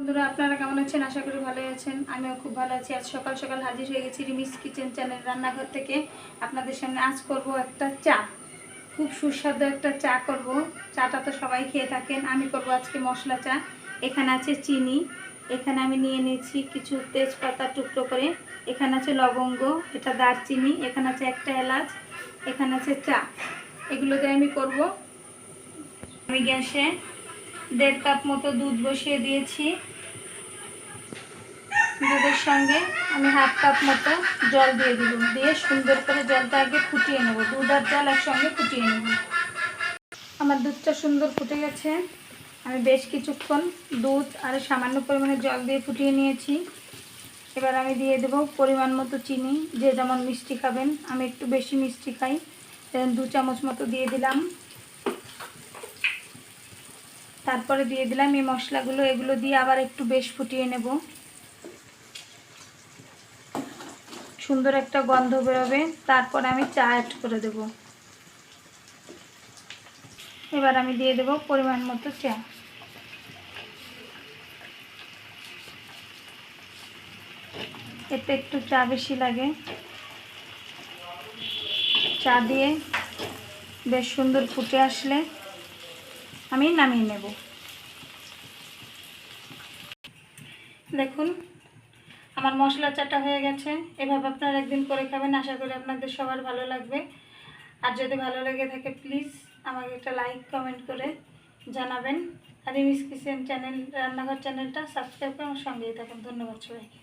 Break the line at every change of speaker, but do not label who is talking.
বন্ধুরা আপনারা কেমন আছেন? আশা করি ভালোই আছেন। আমিও খুব ভালো আছি। আজ সকাল সকাল হাজির হয়ে গেছি রিমিস কিচেন চ্যানেল রান্নাঘর থেকে। আপনাদের সামনে আজ করব একটা চা, খুব সুস্বাদু একটা চা করব। চাটা তো সবাই খেয়ে থাকেন, আমি করব আজকে মশলা চা। এখানে আছে চিনি, এখানে আমি নিয়ে নিয়েছি কিছু তেজপাতা টুকরো করে, এখানে আছে লবঙ্গ, এটা দারচিনি, এখানে আছে একটা এলাচ, এখানে আছে চা। এগুলো দিয়ে আমি করব। আমি গ্যাসে 1.5 কাপ মতো দুধ বসিয়ে দিয়েছি। দুধের সঙ্গে আমি 1/2 কাপ মতো জল দিয়ে দিব, দিয়ে সুন্দর করে জলটা আগে ফুটিয়ে নেব। দুধ আর জল একসঙ্গে ফুটিয়ে নেব। আমার দুধটা সুন্দর ফুটে গেছে। আমি বেশ কিছুক্ষণ দুধ আর সামান্য পরিমাণে জল দিয়ে ফুটিয়ে নিয়েছি। এবার আমি দিয়ে দেব পরিমাণ মতো চিনি, যে যেমন মিষ্টি খাবেন। আমি একটু বেশি মিষ্টি খাই, 2 চামচ মতো দিয়ে দিলাম। তারপরে দিয়ে দিলাম এই মশলাগুলো, এগুলো দিয়ে আবার একটু বেশ ফুটিয়ে নেব। সুন্দর একটা গন্ধ বেরোবে, তারপর আমি চা অ্যাড করে দেব। এবার আমি দিয়ে দেব পরিমাণ মতো চা। এতে একটু চা বেশি লাগে। চা দিয়ে বেশ সুন্দর ফুটে আসলে আমি নামিয়ে নেব। দেখুন আমার মশলা চাটা হয়ে গেছে। এভাবে আপনারা একদিন করে খাবেন, আশা করি আপনাদের সবার ভালো লাগবে। আর যদি ভালো লেগে থাকে প্লিজ আমাকে একটা লাইক কমেন্ট করে জানাবেন। আর রিমিস কিচেন চ্যানেল রান্নাঘর চ্যানেলটা সাবস্ক্রাইব করে আমার সঙ্গেই থাকুন। ধন্যবাদ সবাইকে।